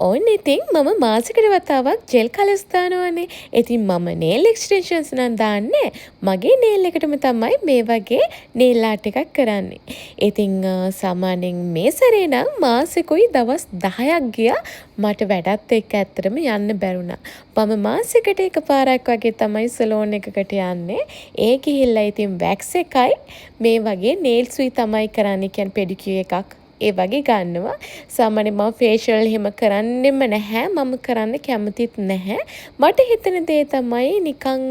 ඕන්න ඉතින් මම මාසෙකට වතාවක් ජෙල් කලස් දානවනේ. ඉතින් මම nail extensions නම් දාන්නේ මගේ nail එකටම තමයි මේ වගේ nail art එකක් කරන්නේ. ඉතින් සාමාන්‍යයෙන් මේ සැරේ නම් මාසෙකුයි දවස් 10ක් ගියා මට වැඩත් එක්ක ඇත්තටම යන්න බැරුණා. මම මාසෙකට එකපාරක් වගේ තමයි සලෝන් එකකට යන්නේ. ඒ ගිහිල්ලා ඉතින් wax එකයි මේ වගේ nails උයි තමයි කරන්නේ. කියන්නේ pedicure එකක් ඒ වගේ ගන්නවා. සාමාන්‍යයෙන් මම ෆේෂියල් එහෙම කරන්නෙම නැහැ. මම කරන්න කැමතිත් නැහැ. මට හිතෙන දේ තමයි නිකන්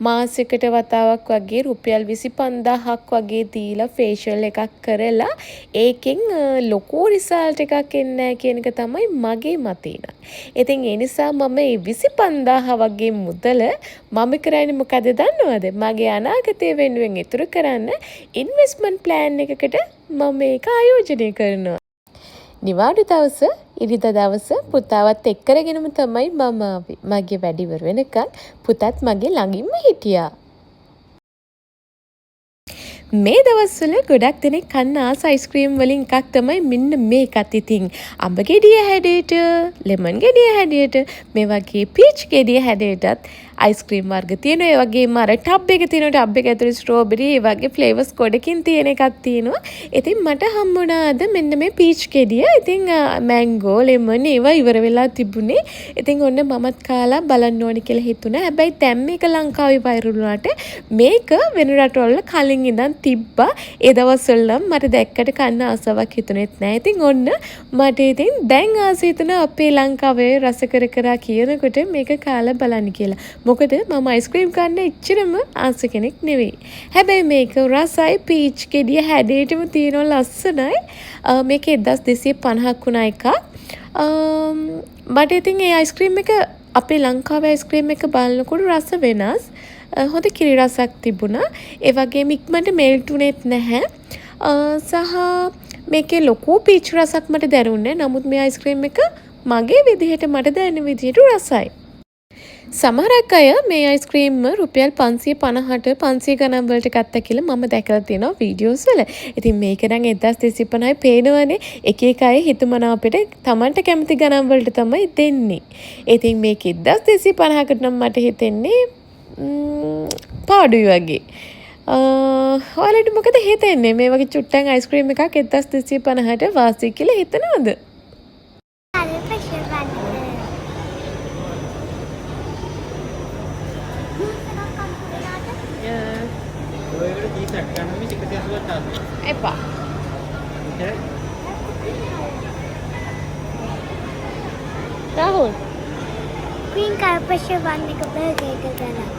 මාසෙකට වතාවක් වගේ රුපියල් 25000ක් වගේ දීලා ෆේෂියල් එකක් කරලා ඒකෙන් ලොකු රිසල්ට් එකක් එන්නේ නැහැ කියන එක තමයි මගේ මතය. ඉතින් ඒ නිසා මම මේ 25000 වගේ මුදල මම කරන්නේ මොකද දන්නවද? මගේ අනාගතය වෙනුවෙන් ඉතුරු කරන්න ඉන්වෙස්ට්මන්ට් ප්ලෑන් එකකට මම මේක ආයෝජනය කරනවා. නිවාඩු දවස ඉරිදා දවස පුතාවත් එක්කරගෙනම තමයි මම ආවේ. මගේ වැඩ ඉවර වෙනකන් පුතත් මගේ ළඟින්ම හිටියා. මේ දවස්වල ගොඩක් දෙනෙක් කන්න ආස අයිස්ක්‍රීම් වලින් එකක් තමයි මෙන්න මේකත් ඉතින් අඹ ගෙඩිය හැඩයට, ලෙමන් ගෙඩිය හැඩයට, මේ වගේ පීච් ගෙඩිය හැඩයටත් අයිස්ක්‍රීම් වර්ග තියෙනවා. ඒ වගේම අර ටබ් එක තියෙනවා. ටබ් එක ඇතුලේ ස්ට්‍රෝබෙරි ඒ වගේ ෆ්ලේවර්ස් ගොඩකින් තියෙන එකක් තියෙනවා. ඉතින් මට හම්බුණාද මෙන්න මේ පීච් ගෙඩිය. ඉතින් මැංගෝ, ලෙමන් ඒවා ඉවර වෙලා තිබුණේ. ඉතින් ඔන්න මමත් කාලා බලන්න ඕනි කියලා හිතුණා. හැබැයි දැන් මේක ලංකාවේ වෛරල් වුණාට මේක වෙන රටවල කලින් ඉඳන් තිබ්බා. ඒ දවස්වල නම් මට දැක්කට කන්න ආසාවක් හිතුනේත් නෑ. ඉතින් ඔන්න මට ඉතින් දැන් ආස හිතුණා අපේ ලංකාවේ රස කර කර කියනකොට මේක කාලා බලන්න කියලා. මොකද මම අයිස්ක්‍රීම් කන්න එච්චරම ආස කෙනෙක් නෙවෙයි. හැබැයි මේක රසයි පීච් ගෙඩිය හැඩයටම තියෙන ලස්සනයි. මේක 1250ක් වුණා එකක්. මට ඉතින් ඒ අයිස්ක්‍රීම් එක අපේ ලංකාවේ අයිස්ක්‍රීම් එක බලනකොට රස වෙනස්. හොඳ කිරි රසක් තිබුණා. ඒ වගේම ඉක්මනට මෙල්ට් උනේත් නැහැ. සහ මේකේ ලොකු පීච් රසක් මට දැනුන්නේ. නමුත් මේ අයිස්ක්‍රීම් එක මගේ විදිහට මට දැනෙන විදිහට රසයි. සමහරක් අය මේ අයිස්ක්‍රීම් රුපියල් 550ට 500 ගණන් වලට ගත්තා කියලා මම දැකලා තියෙනවා වීඩියෝස් වල. ඉතින් මේක නම් 1250යි පේනවනේ. එක එක අය හිතමනාපෙට Tamanට කැමති ගණන් වලට තමයි දෙන්නේ. ඉතින් මේක 1250කට නම් මට හිතෙන්නේ පාඩුයි වගේ. ඔයාලට මොකද හිතෙන්නේ? මේ වගේ චුට්ටන් අයිස්ක්‍රීම් එකක් 1250ට වාසි කියලා හිතනවද? එපා. රාහුල් Green carpet one එක බර්ගර් එක ගන්න.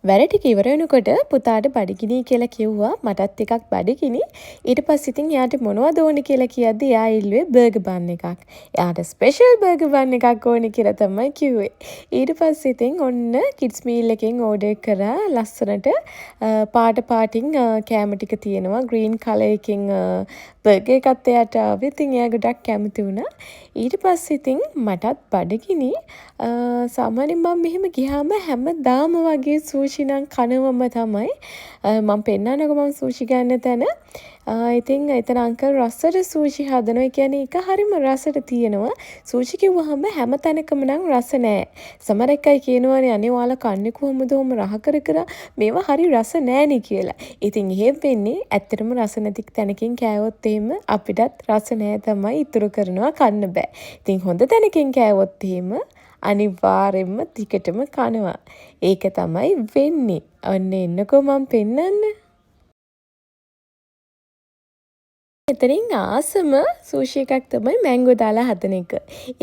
වැඩ ටික ඉවර වෙනකොට පුතාට බඩගිනි කියලා කිව්වා. මටත් එකක් බඩගිනි. ඊට පස්සේ ඉතින් එයාට මොනවද ඕනේ කියලා කියද්දි එයා ඉල්ලුවේ බර්ගර් බන් එකක්. එයාට ස්පෙෂල් බර්ගර් බන් එකක් ඕනේ කියලා තමයි කිව්වේ. ඊට පස්සේ ඉතින් ඔන්න කිඩ්ස් මීල් එකෙන් ඕඩර් කරා. ලස්සනට පාට පාටින් කෑම ටික තියෙනවා. ග්‍රීන් කලර් එකෙන් බර්ගර් එකත් එයාට ආවේ. ඉතින් එයා ගොඩක් කැමති වුණා. ඊට පස්සේ ඉතින් මටත් බඩගිනි. සාමාන්‍යයෙන් මම මෙහෙම ගියාම හැමදාම වගේ සූෂි නම් කනවම තමයි. මම පෙන්නන්නකො මම සූෂි ගන්න තැන. ඉතින් එතන අංකල් රසට සූෂි හදනවා. ඒ කියන්නේ එක හරිම රසට තියෙනවා. සූෂි කිව්වහම හැම තැනකම නම් රස නෑ. සමහර අය කියනවානේ අනේ ඔයාලා කන්නේ කොහොමද ඔහොම රහ කර කර මේවා හරි රස නෑනේ කියලා. ඉතින් එහෙම වෙන්නේ ඇත්තටම රස නැති තැනකින් කෑවොත් එහෙම අපිටත් රස නෑ තමයි ඉතුරු කරනවා කන්න බෑ. ඉතින් හොඳ තැනකින් කෑවොත් එහෙම අනිවාර්යෙන්ම ටිකටම කනවා. ඒක තමයි වෙන්නේ. ඔන්න එන්නකෝ මම පෙන්නන්න. එතනින් ආසම සූෂි එකක් තමයි මැංගෝ දාලා හදන එක.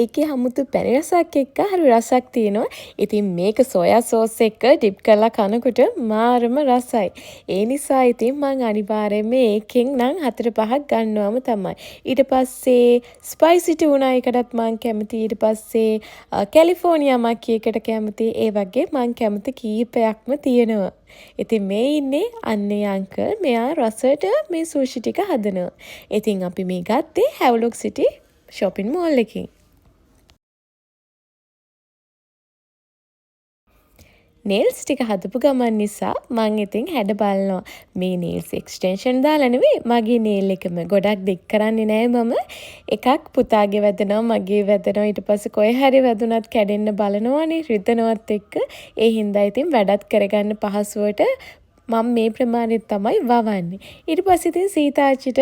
ඒකේ හමුතු පැණි රසක් එක්ක හරි රසක් තියෙනවා. ඉතින් මේක සෝයා සෝස් එක ඩිප් කරලා කනකොට මාරම රසයි. ඒ නිසා ඉතින් මම අනිවාර්යයෙන්ම ඒකෙන් නම් 4-5ක් ගන්නවම තමයි. ඊට පස්සේ ස්පයිසි ටූනා එකටත් මම කැමති. ඊට පස්සේ කැලිෆෝනියා මක්කි එකට කැමති. ඒ වගේ මම කැමති කීපයක්ම තියෙනවා. ඉතින් මේ ඉන්නේ අන්නේ අංකල්. මෙයා රසට මේ සූෂි ටික හදනවා. ඉතින් අපි මේ ගත්තේ හැව්ලොක් සිටි shopping mall එකකින්. නේල්ස් ටික හදපු ගමන් නිසා මං ඉතින් හැඩ බලනවා. මේ නේල්ස් එක්ස්ටෙන්ෂන් දාලා නෙවෙයි මගේ නේල් එකම. ගොඩක් දික් කරන්නේ නෑ මම. එකක් පුතාගේ වැදෙනවා මගේ වැදෙනවා ඊට පස්සේ කොහේ හරි වැදුනත් කැඩෙන්න බලනවානේ රිදෙනවත් එක්ක. ඒ හින්දා ඉතින් වැඩත් කරගන්න පහසුවට මම මේ ප්‍රමාණයට තමයි වවන්නේ. ඊට පස්සේ ඉතින් සීතාච්චිට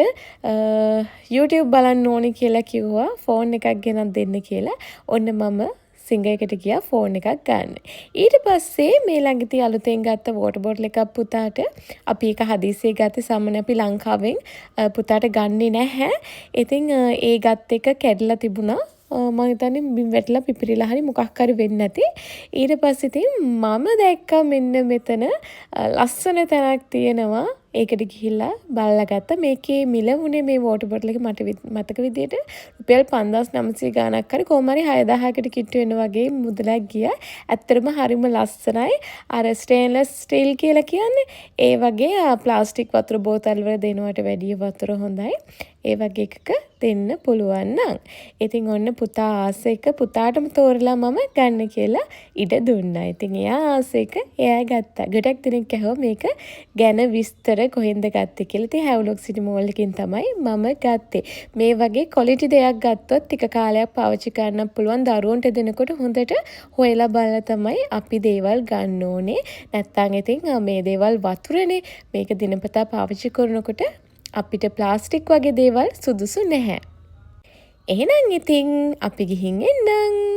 YouTube බලන්න ඕනේ කියලා කිව්වා. ෆෝන් එකක් ගෙනත් දෙන්න කියලා. ඔන්න මම සිංගයකට ගියා ෆෝන් එකක් ගන්න. ඊට පස්සේ මේ ළඟදී අලුතෙන් ගත්ත වෝටර් බෝටල් එකක් පුතාට අපි ඒක හදිස්සියේ ගත්තේ සාමාන්‍ය අපි ලංකාවෙන් පුතාට ගන්නෙ නැහැ. ඉතින් ඒ ගත්ත එක කැඩලා තිබුණා. මම හිතන්නේ බිම් වැටලා පිපිරිලා හරි මොකක් හරි වෙන්නේ නැති. ඊට පස්සේ ඉතින් මම දැක්කා මෙන්න මෙතන ලස්සන තැනක් තියෙනවා. ඒකට ගිහිල්ලා බලලා ගත්තා. මේකේ මිල වුණේ මේ වෝටර් බෝටල් එක මට මතක විදියට රුපියල් 5900 ගාණක් හරි කොහොම හරි 6000කට කිට්ටු වෙන වගේ මුදලක් ගියා. ඇත්තටම හරිම ලස්සනයි. අර ස්ටේන්ලස් ස්ටීල් කියලා කියන්නේ ඒ වගේ ප්ලාස්ටික් වතුර බෝතල් වල දෙනවට වැඩිය වතුර හොඳයි. ඒ වගේ එකක දෙන්න පුළුවන් නම්. ඉතින් ඔන්න පුතා ආස එක පුතාටම තෝරලා මම ගන්න කියලා ඉඩ දුන්නා. ඉතින් එයා ආස එක එයා ගත්තා. ගොඩක් දෙනෙක් ඇහුවා මේක ගැන විස්තර කොහෙන්ද ගත්තේ කියලා. ඉතින් හැව්ලොක් සිටි මෝල් එකකින් තමයි මම ගත්තේ. මේ වගේ ක්වොලිටි දෙයක් ගත්තොත් ටික කාලයක් පාවිච්චි කරන්න පුළුවන්. දරුවන්ට දෙනකොට හොඳට හොයලා බලලා තමයි අපි දේවල් ගන්න ඕනේ. නැත්තම් ඉතින් මේ දේවල් වතුරනේ. මේක දිනපතා පාවිච්චි කරනකොට අපිට ප්ලාස්ටික් වගේ දේවල් සුදුසු නැහැ. එහෙනම් ඉතින් අපි ගිහින් එන්නම්.